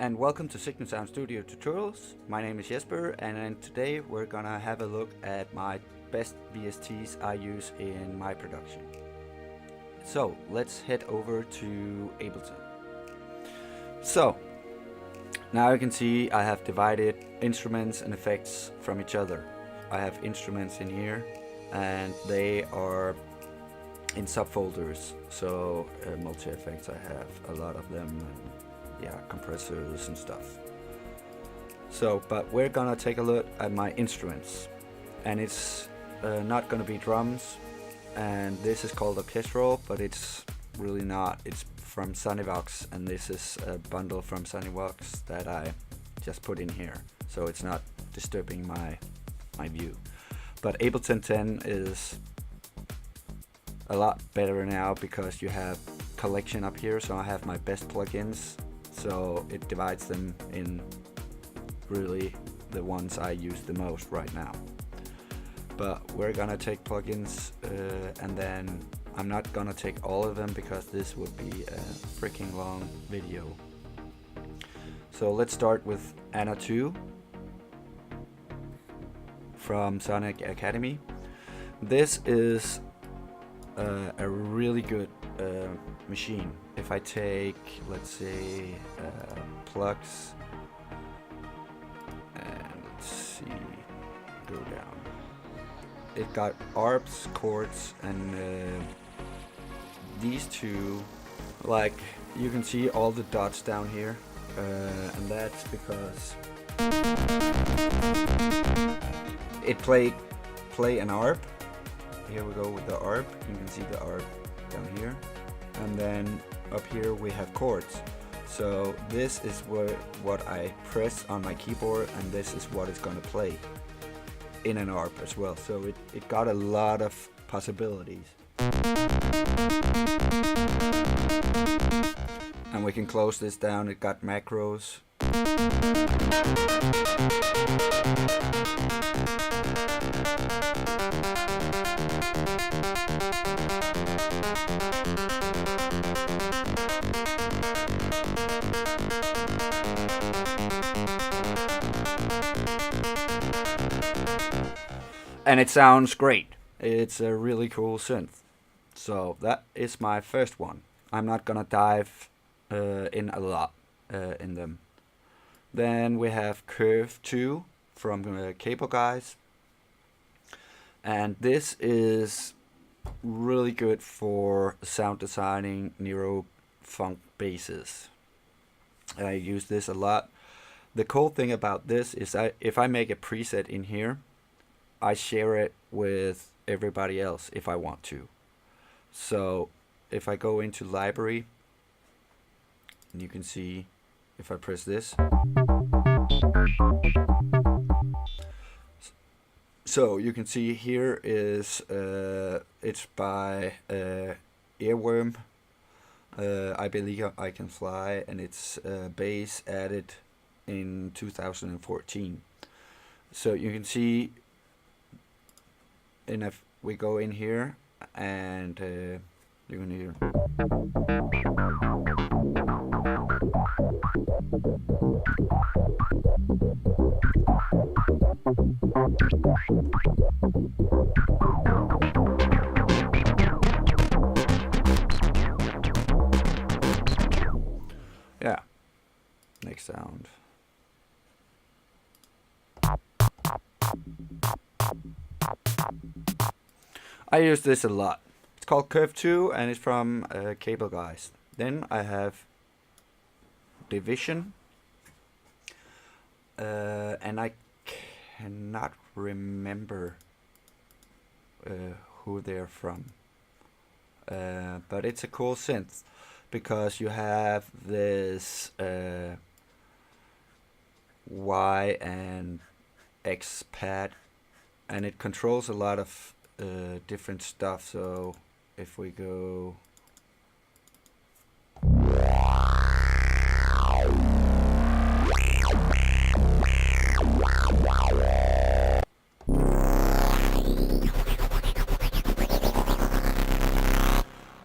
and welcome to Signal Sound Studio Tutorials. My name is Jesper, and today we're gonna have a look at my best VSTs I use in my production. So let's head over to Ableton. So now you can see I have divided instruments and effects from each other. I have instruments in here and they are in subfolders. So multi-effects, I have a lot of them, and yeah, compressors and stuff. So, but we're gonna take a look at my instruments, and it's not gonna be drums, and this is called orchestral, but it's really not. It's from Sonivox, and this is a bundle from Sonivox that I just put in here, so it's not disturbing my view. But Ableton 10 is a lot better now because you have collection up here, so I have my best plugins, so it divides them in really the ones I use the most right now. But we're gonna take plugins and then I'm not gonna take all of them because this would be a freaking long video. So let's start with Anna 2 from Sonic Academy. This is a really good machine. If I take, let's say, plugs, and let's see, go down. It got ARPs, chords, and these two, like you can see all the dots down here, and that's because it play an ARP. Here we go with the ARP. You can see the ARP down here, and then up here we have chords. So this is what I press on my keyboard, and this is what it's gonna play in an ARP as well. So it got a lot of possibilities. And we can close this down. It got macros. And it sounds great. It's a really cool synth. So that is my first one. I'm not gonna dive in a lot in them. Then we have Curve 2 from Cableguys. And this is really good for sound designing neuro funk basses. I use this a lot. The cool thing about this is if I make a preset in here, I share it with everybody else if I want to. So if I go into library, and you can see if I press this, so you can see here is it's by Earworm, I Believe I Can Fly, and it's bass added in 2014. So you can see, and if we go in here and you can hear, yeah, next sound. I use this a lot. It's called Curve 2 and it's from Cableguys. Then I have Divirsion, and I cannot remember who they're from, but it's a cool synth because you have this Y and X pad, and it controls a lot of different stuff. So if we go,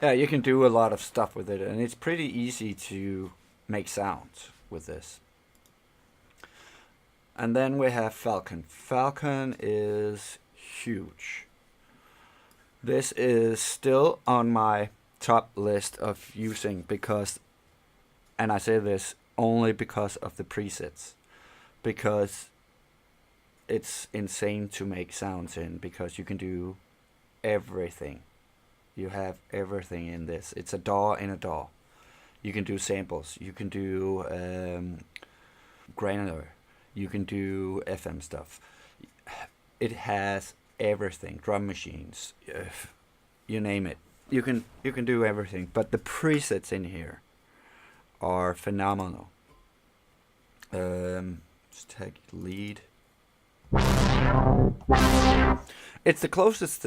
yeah, you can do a lot of stuff with it, and it's pretty easy to make sounds with this. And then we have Falcon. Falcon is huge. This is still on my top list of using because, and I say this only because of the presets, because it's insane to make sounds in, because you can do everything. You have everything in this. It's a DAW in a DAW. You can do samples. You can do granular. You can do FM stuff. It has everything. Drum machines, you name it. You can do everything. But the presets in here are phenomenal. Let's take lead. It's the closest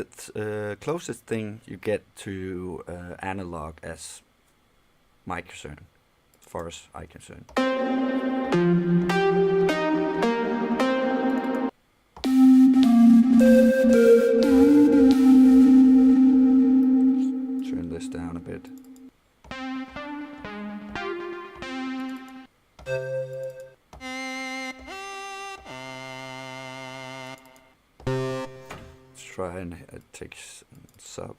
thing you get to analog as my concern, as far as I'm concerned. Turn this down a bit. Let's try and take sub.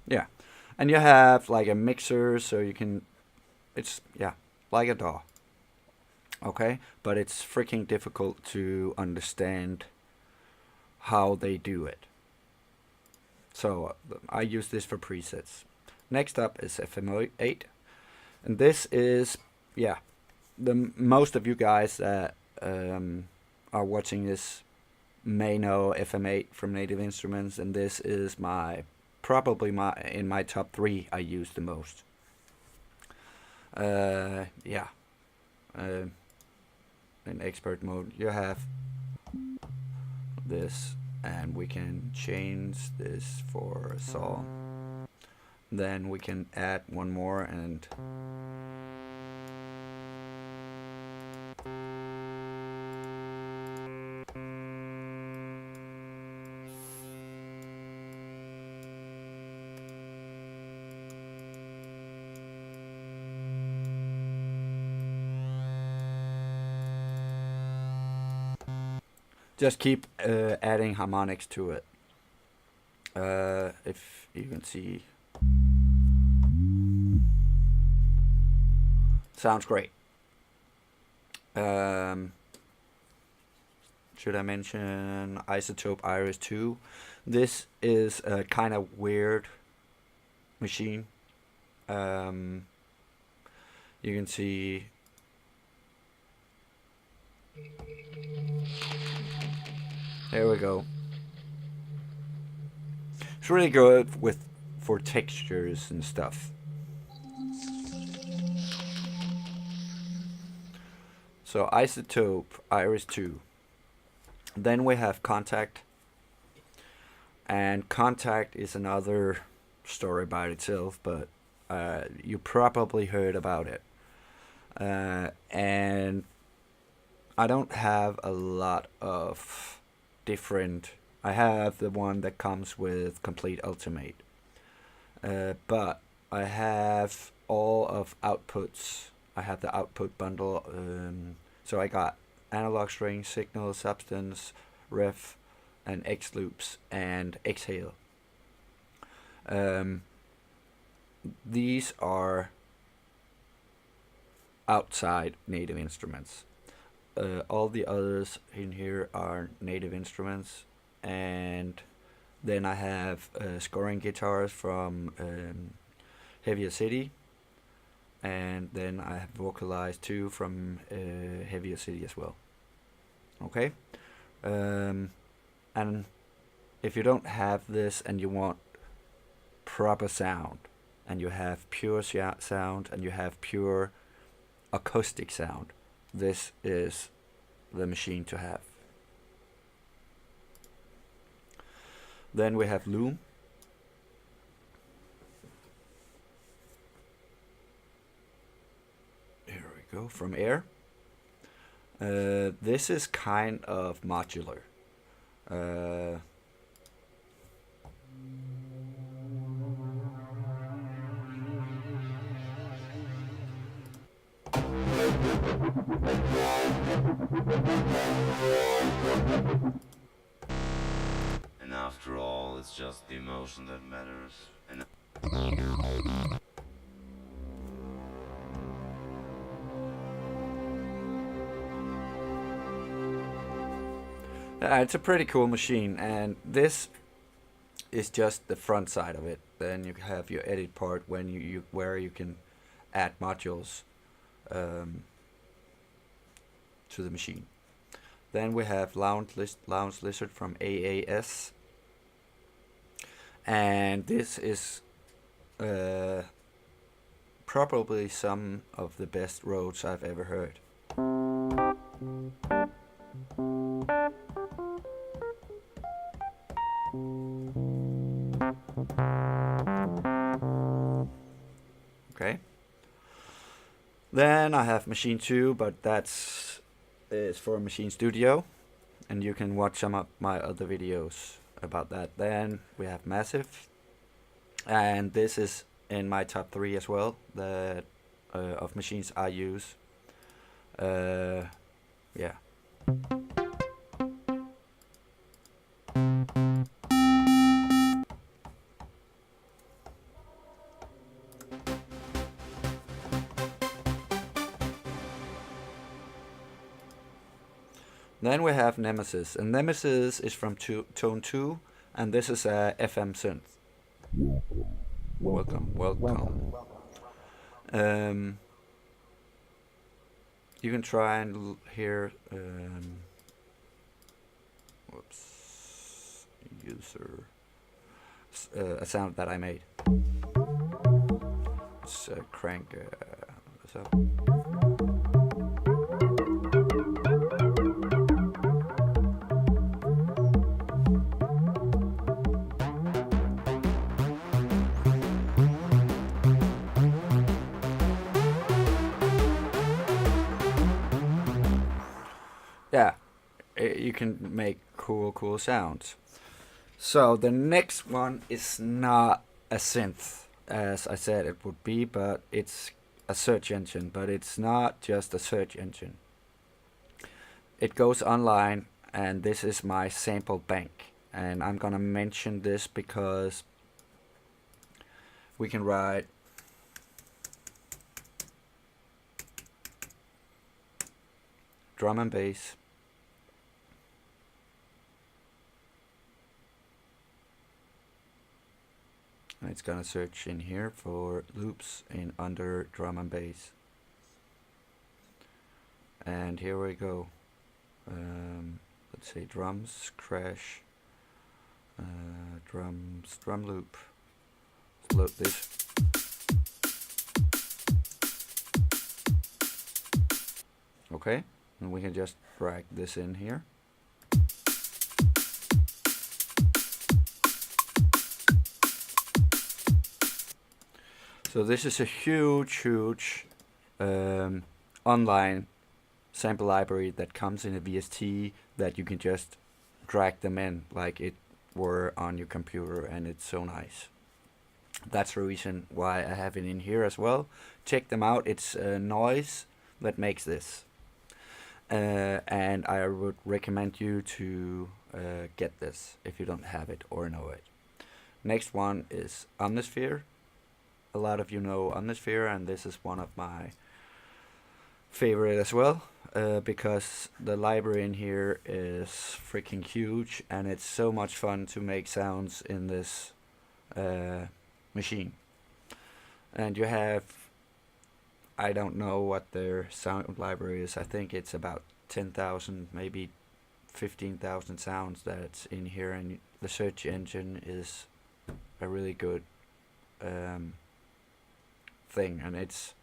Yeah, and you have like a mixer, so you can, it's, yeah, like a DAW. Okay, but it's freaking difficult to understand how they do it. So I use this for presets. Next up is FM8, and this is, yeah, the most of you guys that are watching this may know FM8 from Native Instruments, and this is probably in my top 3 I use the most. Yeah. In expert mode you have this, and we can change this for a song. Then we can add one more, and just keep adding harmonics to it. If you can see, sounds great. Should I mention Izotope Iris 2? This is a kind of weird machine. You can see there we go. It's really good for textures and stuff. So Izotope Iris 2. Then we have Kontakt. And Kontakt is another story by itself, but you probably heard about it. And I don't have a lot of different. I have the one that comes with Complete Ultimate, but I have all of outputs. I have the output bundle, so I got analog string, signal, substance, ref, and X loops and exhale. These are outside Native Instruments. All the others in here are Native Instruments, and then I have scoring guitars from Heavier City, and then I have vocalized 2 from Heavier City as well. Okay, and if you don't have this and you want proper sound, and you have pure sound, and you have pure acoustic sound, this is the machine to have. Then we have Loom. Here we go, from Air. This is kind of modular. And after all, it's just the emotion that matters. And it's a pretty cool machine, and this is just the front side of it. Then you have your edit part when where you can add modules to the machine. Then we have Lounge Lizard from AAS, and this is probably some of the best Rhodes I've ever heard. Okay. Then I have Machine 2, but that's is for Machine Studio, and you can watch some of my other videos about that. Then we have Massive, and this is in my top 3 as well, that of machines I use. Yeah. Then we have Nemesis, and Nemesis is from Tone 2, and this is a FM synth. Welcome. You can try and hear user a sound that I made. Let's crank this up. Yeah, you can make cool sounds. So the next one is not a synth, as I said it would be, but it's a search engine, but it's not just a search engine. It goes online, and this is my sample bank, and I'm gonna mention this because we can write drum and bass, and it's gonna search in here for loops in under drum and bass, and here we go. Let's say drums, crash, drums, drum loop. Let's load this. Okay, and we can just drag this in here. So this is a huge online sample library that comes in a VST that you can just drag them in like it were on your computer, and it's so nice. That's the reason why I have it in here as well. Check them out. It's Noiiz that makes this, and I would recommend you to get this if you don't have it or know it. Next one is Omnisphere. A lot of you know Omnisphere, and this is one of my favorite as well, because the library in here is freaking huge, and it's so much fun to make sounds in this machine. And you have, I don't know what their sound library is, I think it's about 10,000, maybe 15,000 sounds that's in here, and the search engine is a really good thing, and it's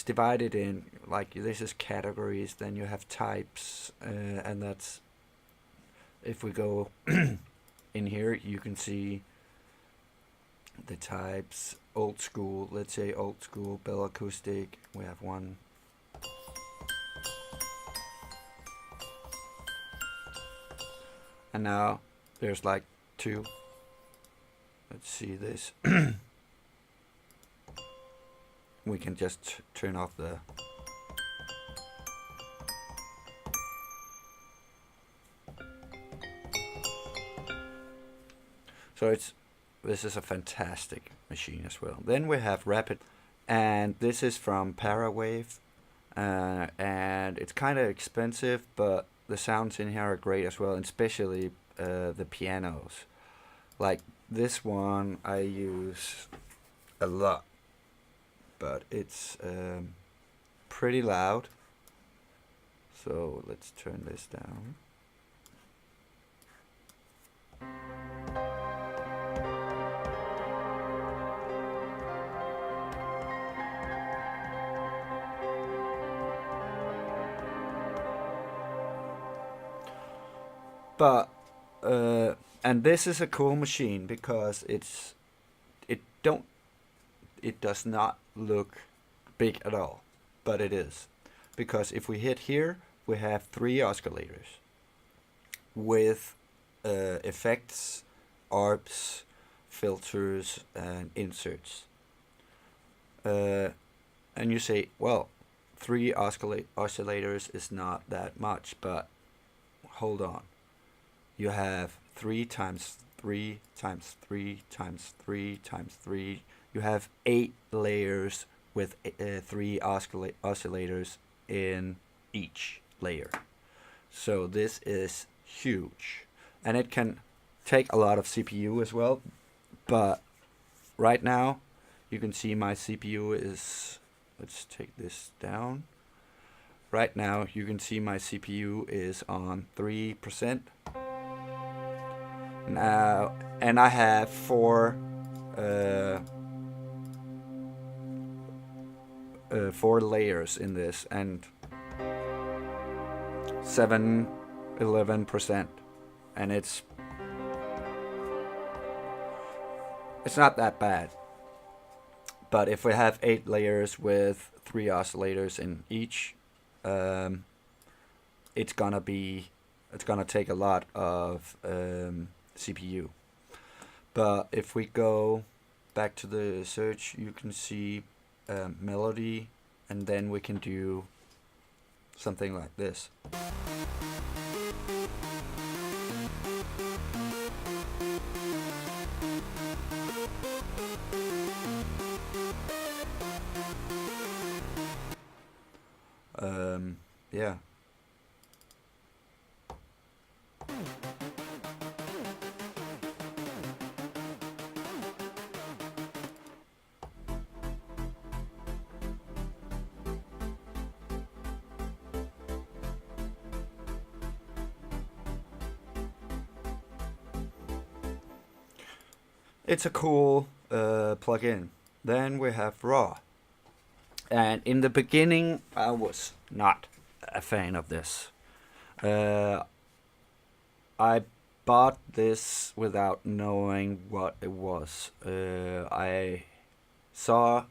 divided in, like, this is categories, then you have types, and that's, if we go in here, you can see the types. Old school, let's say old school, bell acoustic, we have one. and now there's like 2. Let's see this. We can just turn off the... So this is a fantastic machine as well. Then we have Rapid, and this is from Parawave, and it's kind of expensive, but the sounds in here are great as well, and especially the pianos. Like this one I use a lot, but it's pretty loud. So let's turn this down. But and this is a cool machine because it does not look big at all, but it is, because if we hit here we have 3 oscillators with effects, ARPs, filters and inserts, and you say, well, 3 oscillators is not that much, but hold on. You have 3 times 3 times 3 times 3 times 3. You have 8 layers with 3 oscillators in each layer. So this is huge. And it can take a lot of CPU as well. But right now, you can see my CPU is... Let's take this down. Right now, you can see my CPU is on 3%. Now, and I have 4 layers in this, and 11%, and it's not that bad. But if we have 8 layers with 3 oscillators in each, it's gonna take a lot of CPU. But if we go back to the search, you can see melody, and then we can do something like this. Yeah. It's a cool plugin. Then we have Raw. And in the beginning, I was not a fan of this. I bought this without knowing what it was. I saw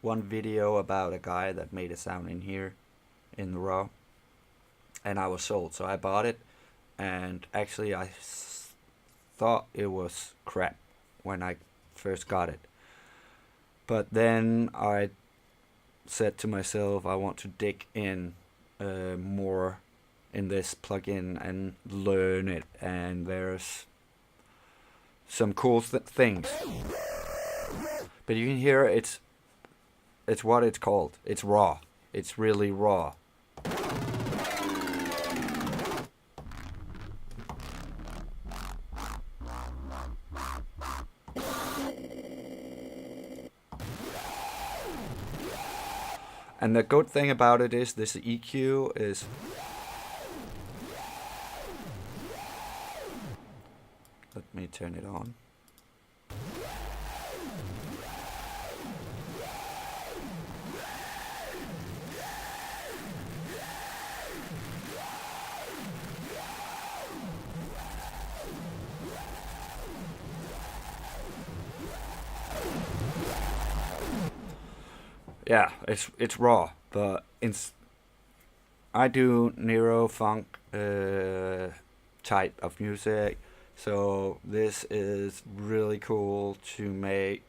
one video about a guy that made a sound in here, in the Raw, and I was sold. So I bought it, and actually I thought it was crap when I first got it. But then I said to myself, I want to dig in more in this plugin and learn it, and there's some cool things. But you can hear it's what it's called. It's raw. It's really raw. And the good thing about it is this EQ is... Let me turn it on. Yeah, it's raw, but I do neuro funk type of music. So this is really cool to make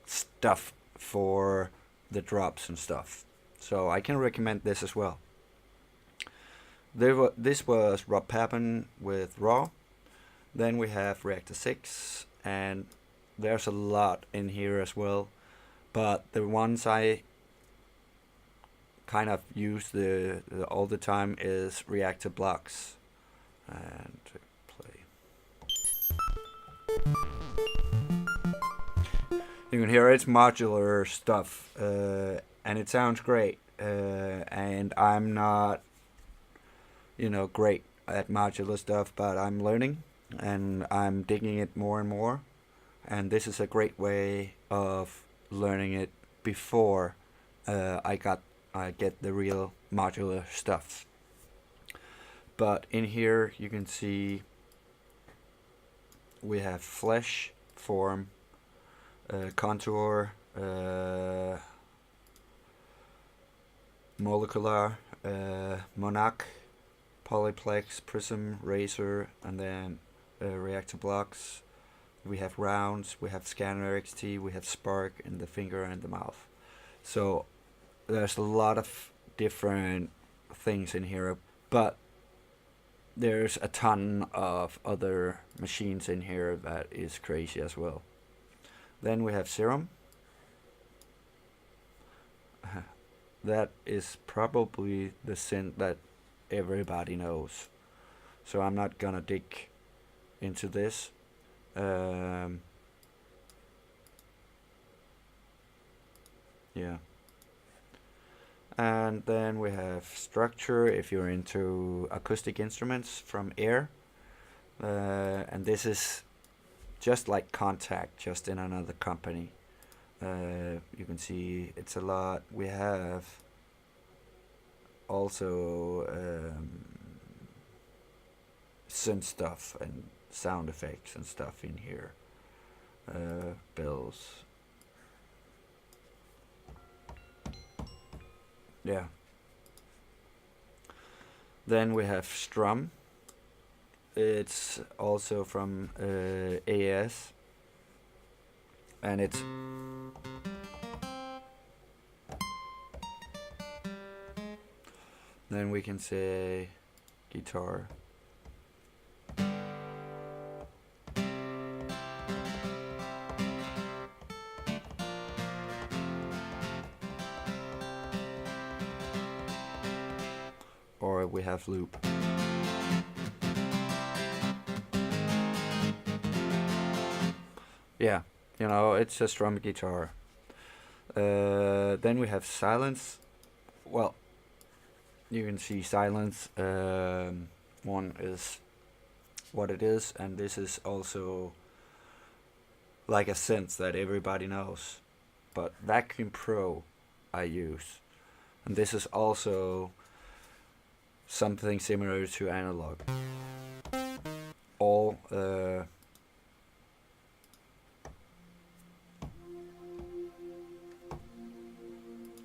stuff for the drops and stuff. So I can recommend this as well. This was Paben with Raw. Then we have Reaktor 6, and there's a lot in here as well. But the ones I kind of use all the time is Reaktor blocks. And play. You can hear it's modular stuff, and it sounds great. And I'm not, great at modular stuff, but I'm learning and I'm digging it more and more. And this is a great way of learning it before I get the real modular stuff. But in here you can see we have flesh, form, contour, molecular, monarch, polyplex, prism, razor, and then reactor blocks. We have rounds, we have scanner XT, we have spark in the finger and the mouth. So there's a lot of different things in here, but there's a ton of other machines in here that is crazy as well. Then we have Serum. That is probably the synth that everybody knows. So I'm not gonna dig into this. Yeah. And then we have Structure if you're into acoustic instruments from Air. And this is just like Kontakt, just in another company. You can see it's a lot. We have also synth stuff and sound effects and stuff in here. Bells. Yeah. Then we have Strum. It's also from AS, and it's then we can say guitar. Or we have loop. Yeah, it's a strum guitar. Then we have silence. Well, you can see silence. One is what it is, and this is also like a synth that everybody knows. But VacumePro I use, and this is also something similar to analog. All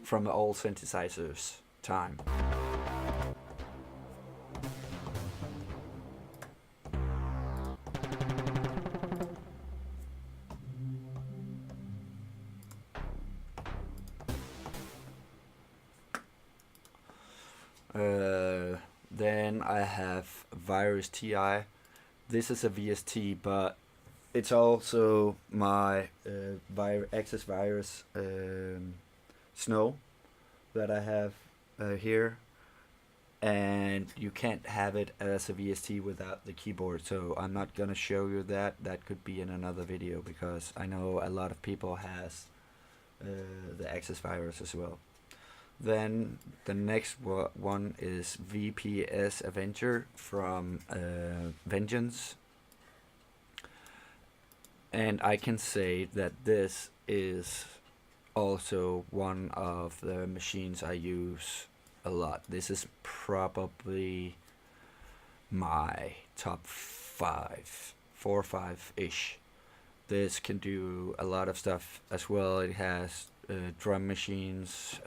from the old synthesizers time. Then I have Virus TI. This is a VST, but it's also my Access Virus Snow that I have here, and you can't have it as a VST without the keyboard, so I'm not gonna show you that. That could be in another video, because I know a lot of people has the Access Virus as well. Then the next one is VPS Avenger from Vengeance, and I can say that this is also one of the machines I use a lot. This is probably my top 5, 4 or 5-ish. This can do a lot of stuff as well. It has drum machines.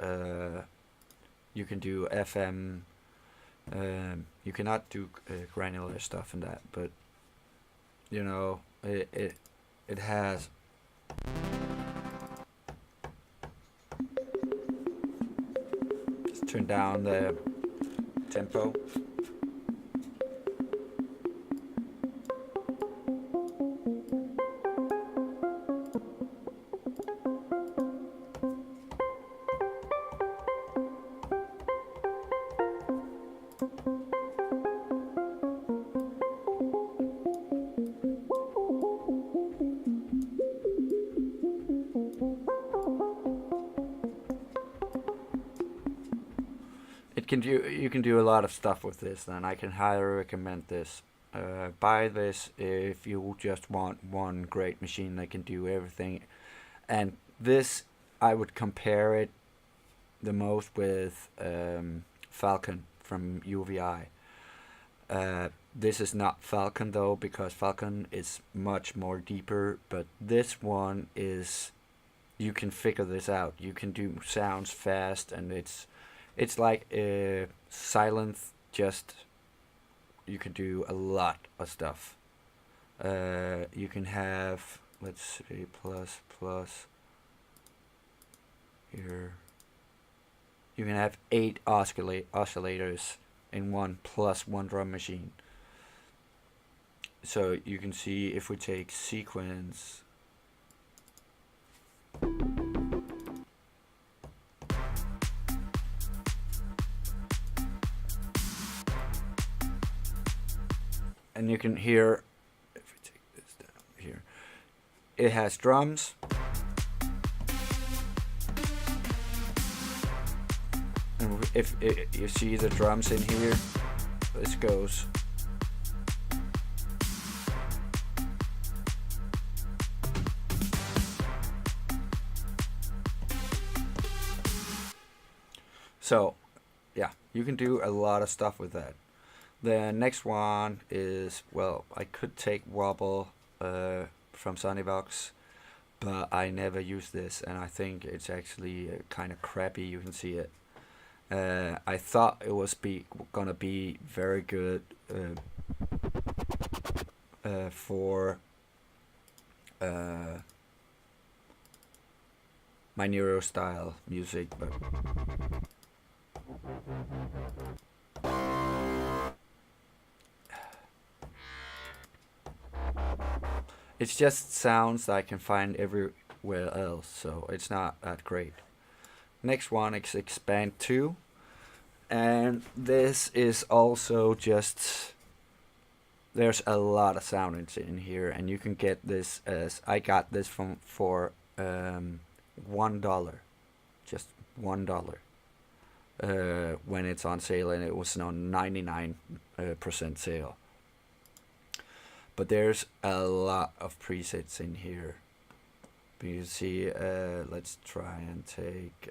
You can do FM. You cannot do granular stuff in that, but you know, it has. Let's turn down the tempo. You can do a lot of stuff with this, and I can highly recommend this. Buy this if you just want one great machine that can do everything. And this, I would compare it the most with Falcon from UVI. This is not Falcon though, because Falcon is much more deeper, but this one is, you can figure this out. You can do sounds fast, and it's like a silence, just you can do a lot of stuff. You can have, let's see, plus here. You can have 8 oscillators in one, plus one drum machine. So you can see if we take sequence. And you can hear, if we take this down here, it has drums. And if you see the drums in here, this goes. So, yeah, you can do a lot of stuff with that. The next one is, well, I could take Wobble from Sonybox, but I never use this, and I think it's actually kind of crappy. You can see it. I thought it was gonna be very good for my Neuro style music, but it's just sounds I can find everywhere else, so it's not that great. Next one is Expand 2, and this is also just, there's a lot of sound in here, and you can get this as, I got this for $1, just $1, when it's on sale, and it was on 99% sale. But there's a lot of presets in here. You see, let's try and take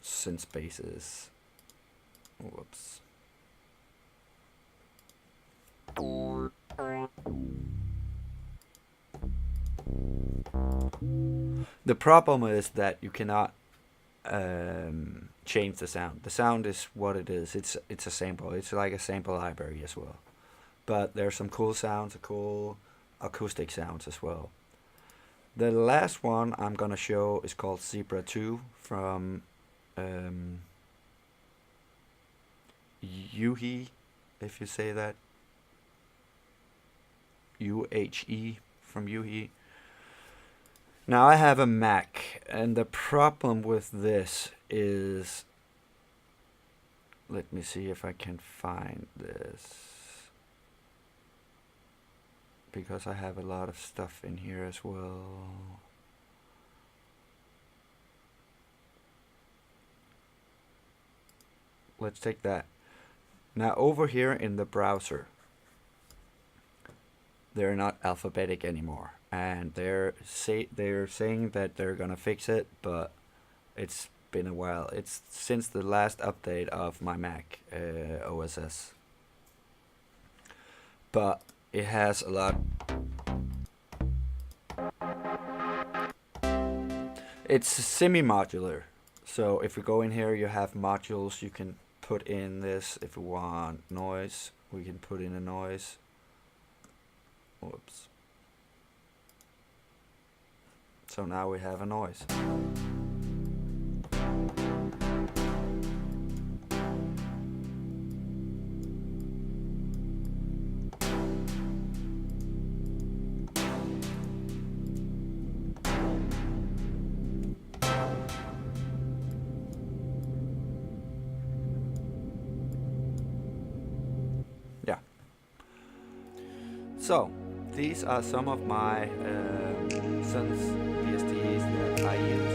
synth spaces. Whoops. The problem is that you cannot change the sound. The sound is what it is. It's a sample. It's like a sample library as well. But there's some cool sounds, cool acoustic sounds as well. The last one I'm gonna show is called Zebra 2 from Uhe, if you say that. UHE from Uhe. Now I have a Mac, and the problem with this is, let me see if I can find this, because I have a lot of stuff in here as well. Let's take that. Now over here in the browser, they're not alphabetic anymore, and they're saying that they're gonna fix it, but it's been a while. It's since the last update of my Mac OSS, but it has a lot. It's semi-modular, So if we go in here, you have modules. You can put in this if we want noise. We can put in a noise. Whoops. So now we have a noise. Yeah. So these are some of my synth VSTs that I use.